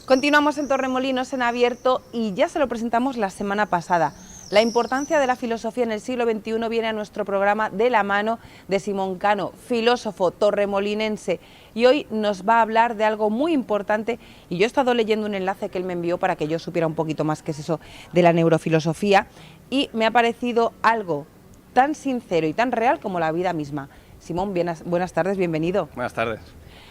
Continuamos en Torremolinos en abierto y ya se lo presentamos la semana pasada. La importancia de la filosofía en el siglo XXI viene a nuestro programa de la mano de Simón Cano, filósofo torremolinense, y hoy nos va a hablar de algo muy importante. Y yo he estado leyendo un enlace que él me envió para que yo supiera un poquito más qué es eso de la neurofilosofía, y me ha parecido algo tan sincero y tan real como la vida misma. Simón, buenas tardes, bienvenido. Buenas tardes.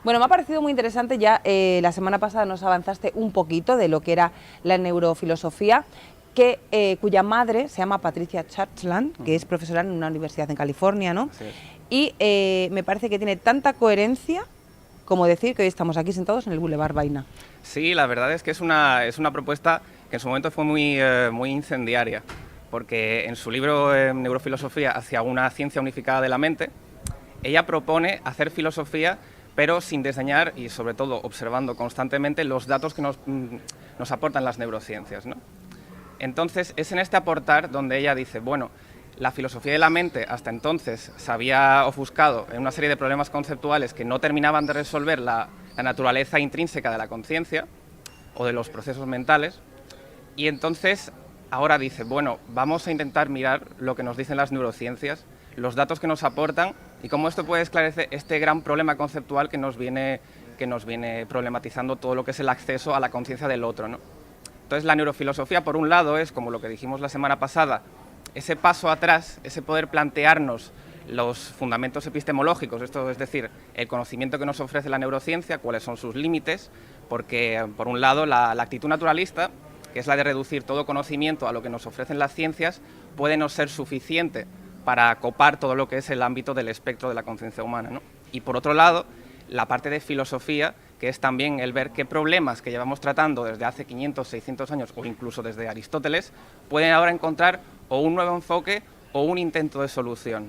Bueno, me ha parecido muy interesante, ya la semana pasada nos avanzaste un poquito de lo que era la neurofilosofía, cuya madre se llama Patricia Churchland, que es profesora en una universidad en California, ¿no? Sí. Y me parece que tiene tanta coherencia como decir que hoy estamos aquí sentados en el Boulevard Vaina. Sí, la verdad es que es una propuesta que en su momento fue muy incendiaria, porque en su libro Neurofilosofía hacia una ciencia unificada de la mente, ella propone hacer filosofía pero sin desdeñar y sobre todo observando constantemente los datos que nos aportan las neurociencias, ¿no? Entonces es en este aportar donde ella dice, bueno, la filosofía de la mente hasta entonces se había ofuscado en una serie de problemas conceptuales que no terminaban de resolver la naturaleza intrínseca de la conciencia o de los procesos mentales, y entonces ahora dice, bueno, vamos a intentar mirar lo que nos dicen las neurociencias, los datos que nos aportan y cómo esto puede esclarecer este gran problema conceptual que nos viene problematizando todo lo que es el acceso a la conciencia del otro, ¿no? Entonces la neurofilosofía, por un lado, es, como lo que dijimos la semana pasada, ese paso atrás, ese poder plantearnos los fundamentos epistemológicos, esto es decir, el conocimiento que nos ofrece la neurociencia, cuáles son sus límites, porque, por un lado, la actitud naturalista, que es la de reducir todo conocimiento a lo que nos ofrecen las ciencias, puede no ser suficiente para copar todo lo que es el ámbito del espectro de la conciencia humana, ¿no? Y por otro lado, la parte de filosofía, que es también el ver qué problemas que llevamos tratando desde hace 500, 600 años o incluso desde Aristóteles, pueden ahora encontrar o un nuevo enfoque o un intento de solución.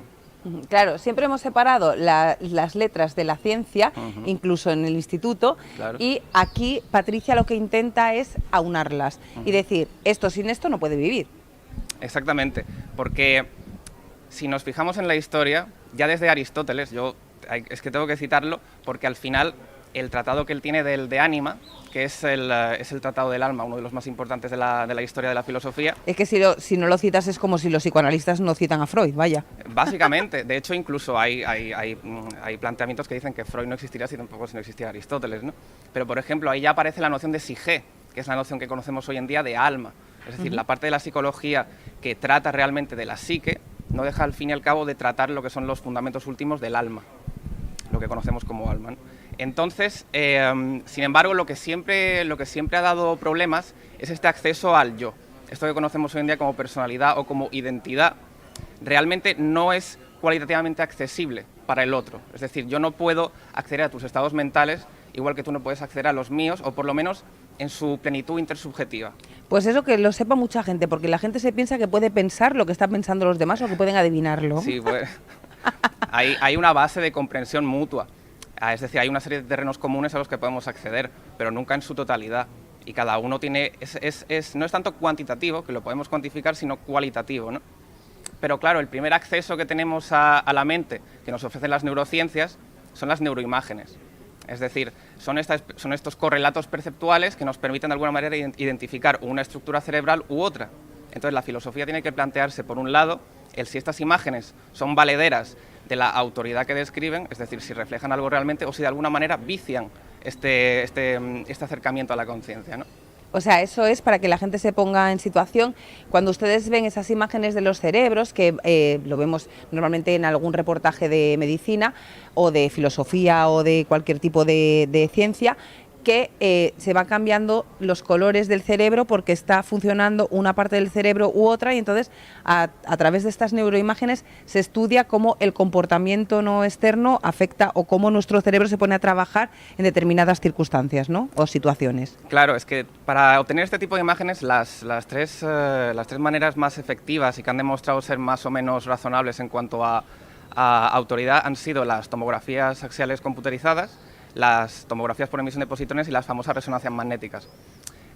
Claro, siempre hemos separado las letras de la ciencia, incluso en el instituto, claro. Y aquí Patricia lo que intenta es aunarlas y decir, esto sin esto no puede vivir. Exactamente, porque si nos fijamos en la historia, ya desde Aristóteles, es que tengo que citarlo, porque al final el tratado que él tiene de ánima, que es el tratado del alma, uno de los más importantes de la historia de la filosofía. Es que si no lo citas es como si los psicoanalistas no citan a Freud, vaya. Básicamente, de hecho incluso hay planteamientos que dicen que Freud no existiría si tampoco no existiera Aristóteles, ¿no? Pero por ejemplo, ahí ya aparece la noción de psique, que es la noción que conocemos hoy en día de alma. Es decir, la parte de la psicología que trata realmente de la psique, no deja al fin y al cabo de tratar lo que son los fundamentos últimos del alma, lo que conocemos como alma, ¿no? Entonces, sin embargo, lo que siempre ha dado problemas es este acceso al yo. Esto que conocemos hoy en día como personalidad o como identidad, realmente no es cualitativamente accesible para el otro. Es decir, yo no puedo acceder a tus estados mentales igual que tú no puedes acceder a los míos, o por lo menos en su plenitud intersubjetiva. Pues eso que lo sepa mucha gente, porque la gente se piensa que puede pensar lo que están pensando los demás o que pueden adivinarlo. Sí, pues hay una base de comprensión mutua. Es decir, hay una serie de terrenos comunes a los que podemos acceder, pero nunca en su totalidad. Y cada uno tiene... no es tanto cuantitativo, que lo podemos cuantificar, sino cualitativo, ¿no? Pero claro, el primer acceso que tenemos a la mente, que nos ofrecen las neurociencias, son las neuroimágenes. Es decir, son estos correlatos perceptuales que nos permiten de alguna manera identificar una estructura cerebral u otra. Entonces la filosofía tiene que plantearse, por un lado, si estas imágenes son valederas de la autoridad que describen, es decir, si reflejan algo realmente o si de alguna manera vician este acercamiento a la conciencia, ¿no? O sea, eso es para que la gente se ponga en situación. Cuando ustedes ven esas imágenes de los cerebros, que lo vemos normalmente en algún reportaje de medicina o de filosofía o de cualquier tipo de ciencia, que se van cambiando los colores del cerebro porque está funcionando una parte del cerebro u otra, y entonces a través de estas neuroimágenes se estudia cómo el comportamiento no externo afecta o cómo nuestro cerebro se pone a trabajar en determinadas circunstancias, ¿no? O situaciones. Claro, es que para obtener este tipo de imágenes las tres maneras más efectivas y que han demostrado ser más o menos razonables en cuanto a autoridad han sido las tomografías axiales computerizadas, las tomografías por emisión de positrones y las famosas resonancias magnéticas.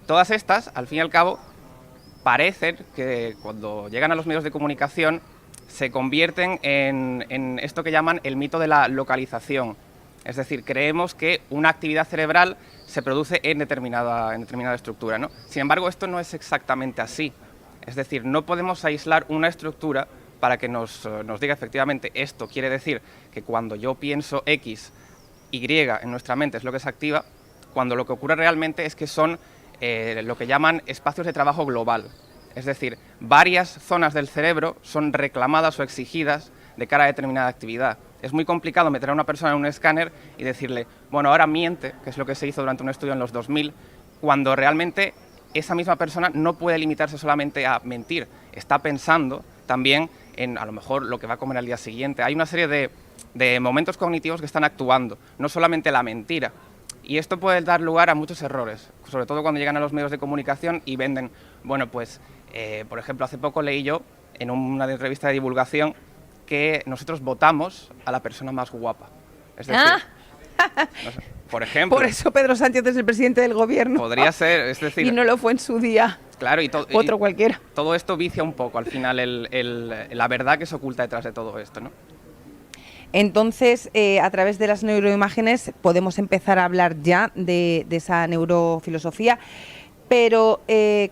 Todas estas, al fin y al cabo, parecen que cuando llegan a los medios de comunicación se convierten en esto que llaman el mito de la localización. Es decir, creemos que una actividad cerebral se produce en determinada estructura, ¿no? Sin embargo, esto no es exactamente así. Es decir, no podemos aislar una estructura para que nos diga efectivamente esto quiere decir que cuando yo pienso X, Y en nuestra mente es lo que se activa, cuando lo que ocurre realmente es que son lo que llaman espacios de trabajo global. Es decir, varias zonas del cerebro son reclamadas o exigidas de cara a determinada actividad. Es muy complicado meter a una persona en un escáner y decirle, bueno, ahora miente, que es lo que se hizo durante un estudio en los 2000, cuando realmente esa misma persona no puede limitarse solamente a mentir, está pensando también en a lo mejor lo que va a comer al día siguiente. Hay una serie de momentos cognitivos que están actuando, no solamente la mentira. Y esto puede dar lugar a muchos errores, sobre todo cuando llegan a los medios de comunicación y venden, bueno, pues, por ejemplo, hace poco leí yo en una revista de divulgación que nosotros votamos a la persona más guapa. Es decir, no sé, por ejemplo... Por eso Pedro Sánchez es el presidente del gobierno. Podría ser, es decir... Y no lo fue en su día. Claro, otro cualquiera. Todo esto vicia un poco, al final, la verdad que se oculta detrás de todo esto, ¿no? Entonces, a través de las neuroimágenes podemos empezar a hablar ya de esa neurofilosofía, pero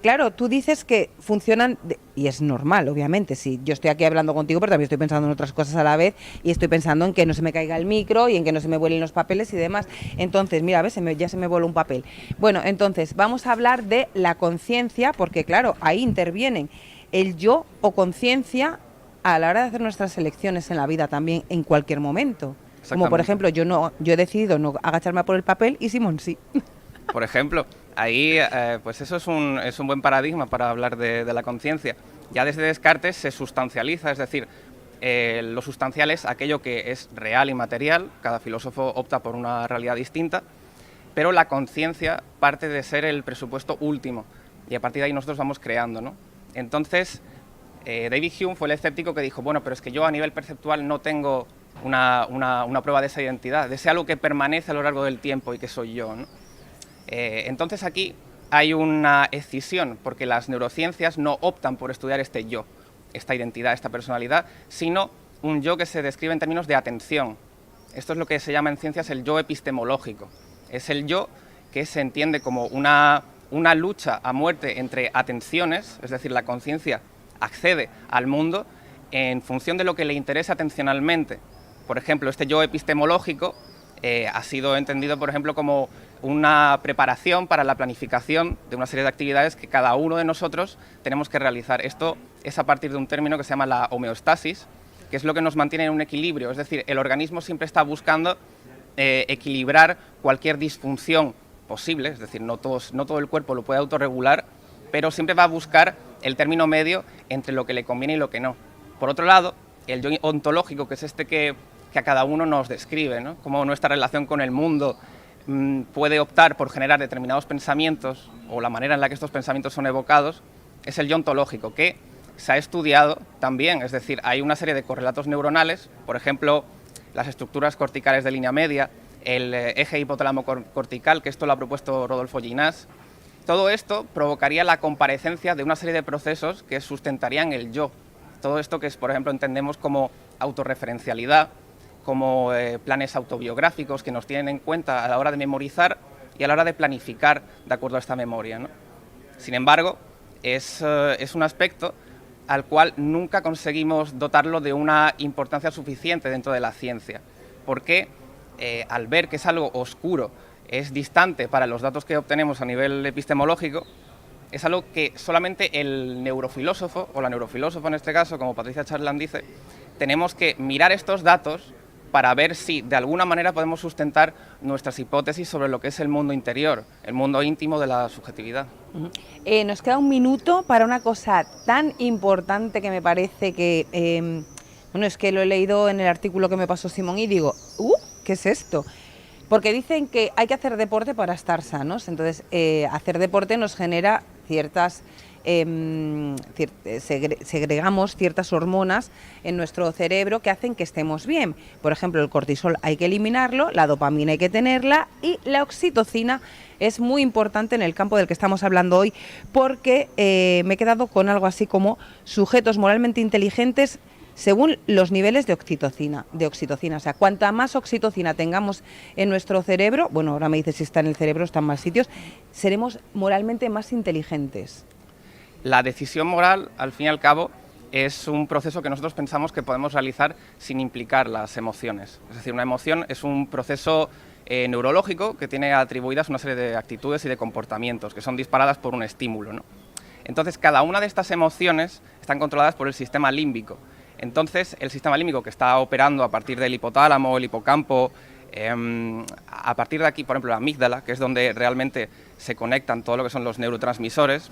claro, tú dices que funcionan, y es normal, obviamente, sí, yo estoy aquí hablando contigo, pero también estoy pensando en otras cosas a la vez, y estoy pensando en que no se me caiga el micro y en que no se me vuelen los papeles y demás. Entonces, mira, ves, ya se me voló un papel. Bueno, entonces, vamos a hablar de la conciencia, porque claro, ahí intervienen el yo o conciencia a la hora de hacer nuestras elecciones en la vida también, en cualquier momento. Como por ejemplo, yo he decidido no agacharme a por el papel y Simón sí. Por ejemplo, ahí pues eso es un buen paradigma para hablar de la conciencia. Ya desde Descartes se sustancializa, es decir, lo sustancial es aquello que es real y material, cada filósofo opta por una realidad distinta, pero la conciencia parte de ser el presupuesto último y a partir de ahí nosotros vamos creando, ¿no? Entonces, David Hume fue el escéptico que dijo, bueno, pero es que yo a nivel perceptual no tengo una prueba de esa identidad, de ese algo que permanece a lo largo del tiempo y que soy yo, ¿no? Entonces aquí hay una escisión, porque las neurociencias no optan por estudiar este yo, esta identidad, esta personalidad, sino un yo que se describe en términos de atención. Esto es lo que se llama en ciencias el yo epistemológico. Es el yo que se entiende como una lucha a muerte entre atenciones, es decir, la conciencia accede al mundo en función de lo que le interesa atencionalmente. Por ejemplo, este yo epistemológico ha sido entendido, por ejemplo, como una preparación para la planificación de una serie de actividades que cada uno de nosotros tenemos que realizar. Esto es a partir de un término que se llama la homeostasis, que es lo que nos mantiene en un equilibrio, es decir, el organismo siempre está buscando equilibrar cualquier disfunción posible, es decir, no todo el cuerpo lo puede autorregular, pero siempre va a buscar el término medio entre lo que le conviene y lo que no. Por otro lado, el yo ontológico, que es este que a cada uno nos describe, ¿no? Cómo nuestra relación con el mundo puede optar por generar determinados pensamientos o la manera en la que estos pensamientos son evocados, es el yo ontológico, que se ha estudiado también, es decir, hay una serie de correlatos neuronales, por ejemplo, las estructuras corticales de línea media, el eje hipotálamo cortical, que esto lo ha propuesto Rodolfo Ginás. Todo esto provocaría la comparecencia de una serie de procesos que sustentarían el yo. Todo esto que es, por ejemplo, entendemos como autorreferencialidad, como planes autobiográficos que nos tienen en cuenta a la hora de memorizar y a la hora de planificar de acuerdo a esta memoria, ¿no? Sin embargo, es un aspecto al cual nunca conseguimos dotarlo de una importancia suficiente dentro de la ciencia, porque al ver que es algo oscuro, es distante para los datos que obtenemos a nivel epistemológico, es algo que solamente el neurofilósofo, o la neurofilósofa en este caso, como Patricia Charland dice, tenemos que mirar estos datos para ver si de alguna manera podemos sustentar nuestras hipótesis sobre lo que es el mundo interior, el mundo íntimo de la subjetividad. Nos queda un minuto para una cosa tan importante que me parece que, bueno, es que lo he leído en el artículo que me pasó Simón y digo, ¿qué es esto? Porque dicen que hay que hacer deporte para estar sanos, entonces hacer deporte nos genera ciertas, segregamos ciertas hormonas en nuestro cerebro que hacen que estemos bien. Por ejemplo, el cortisol hay que eliminarlo, la dopamina hay que tenerla y la oxitocina es muy importante en el campo del que estamos hablando hoy, porque me he quedado con algo así como sujetos moralmente inteligentes según los niveles de oxitocina. O sea, cuanta más oxitocina tengamos en nuestro cerebro, bueno, ahora me dices si está en el cerebro, está en más sitios, seremos moralmente más inteligentes. La decisión moral, al fin y al cabo, es un proceso que nosotros pensamos que podemos realizar sin implicar las emociones. Es decir, una emoción es un proceso neurológico que tiene atribuidas una serie de actitudes y de comportamientos que son disparadas por un estímulo, ¿no? Entonces, cada una de estas emociones están controladas por el sistema límbico. Entonces, el sistema límbico que está operando a partir del hipotálamo, el hipocampo, a partir de aquí, por ejemplo, la amígdala, que es donde realmente se conectan todo lo que son los neurotransmisores.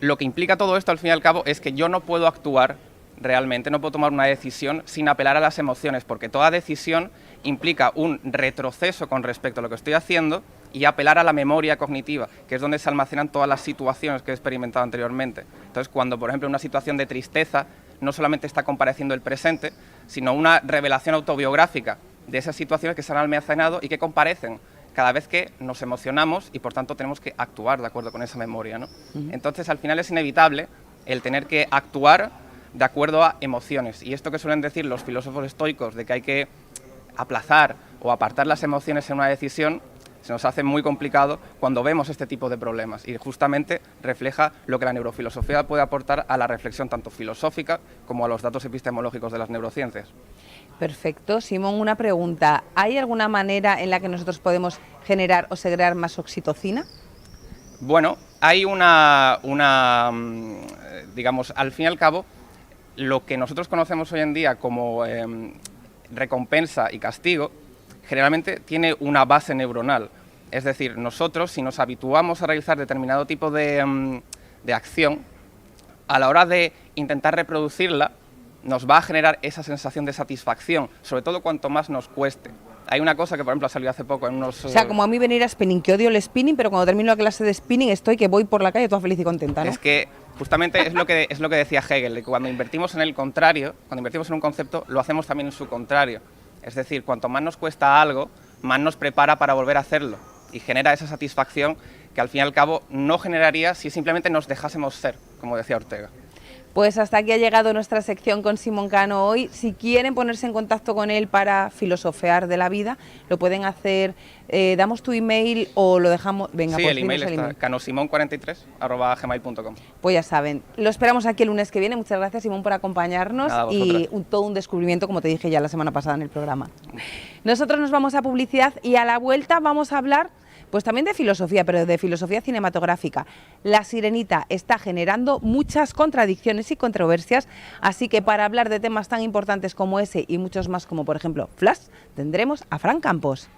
Lo que implica todo esto, al fin y al cabo, es que yo no puedo actuar realmente, no puedo tomar una decisión sin apelar a las emociones, porque toda decisión implica un retroceso con respecto a lo que estoy haciendo y apelar a la memoria cognitiva, que es donde se almacenan todas las situaciones que he experimentado anteriormente. Entonces, cuando, por ejemplo, en una situación de tristeza, no solamente está compareciendo el presente, sino una revelación autobiográfica de esas situaciones que se han almacenado y que comparecen cada vez que nos emocionamos y por tanto tenemos que actuar de acuerdo con esa memoria, ¿no? Entonces al final es inevitable el tener que actuar de acuerdo a emociones, y esto que suelen decir los filósofos estoicos de que hay que aplazar o apartar las emociones en una decisión, se nos hace muy complicado cuando vemos este tipo de problemas, y justamente refleja lo que la neurofilosofía puede aportar a la reflexión tanto filosófica como a los datos epistemológicos de las neurociencias. Perfecto. Simón, una pregunta. ¿Hay alguna manera en la que nosotros podemos generar o segregar más oxitocina? Bueno, hay digamos, al fin y al cabo, lo que nosotros conocemos hoy en día como recompensa y castigo, generalmente tiene una base neuronal. Es decir, nosotros, si nos habituamos a realizar determinado tipo de acción, a la hora de intentar reproducirla, nos va a generar esa sensación de satisfacción, sobre todo cuanto más nos cueste. Hay una cosa que, por ejemplo, ha salido hace poco en unos... O sea, como a mí venir a spinning, que odio el spinning, pero cuando termino la clase de spinning estoy que voy por la calle toda feliz y contenta, ¿no? Es que justamente es lo que decía Hegel, de que cuando invertimos en el contrario, cuando invertimos en un concepto, lo hacemos también en su contrario. Es decir, cuanto más nos cuesta algo, más nos prepara para volver a hacerlo y genera esa satisfacción que al fin y al cabo no generaría si simplemente nos dejásemos ser, como decía Ortega. Pues hasta aquí ha llegado nuestra sección con Simón Cano hoy. Si quieren ponerse en contacto con él para filosofear de la vida, lo pueden hacer. ¿Damos tu email o lo dejamos? Venga, sí, pues el email está canosimon43@gmail.com. Pues ya saben, lo esperamos aquí el lunes que viene. Muchas gracias, Simón, por acompañarnos. Nada, y todo un descubrimiento, como te dije ya la semana pasada en el programa. Nosotros nos vamos a publicidad y a la vuelta vamos a hablar pues también de filosofía, pero de filosofía cinematográfica. La Sirenita está generando muchas contradicciones y controversias, así que para hablar de temas tan importantes como ese y muchos más como por ejemplo Flash, tendremos a Fran Campos.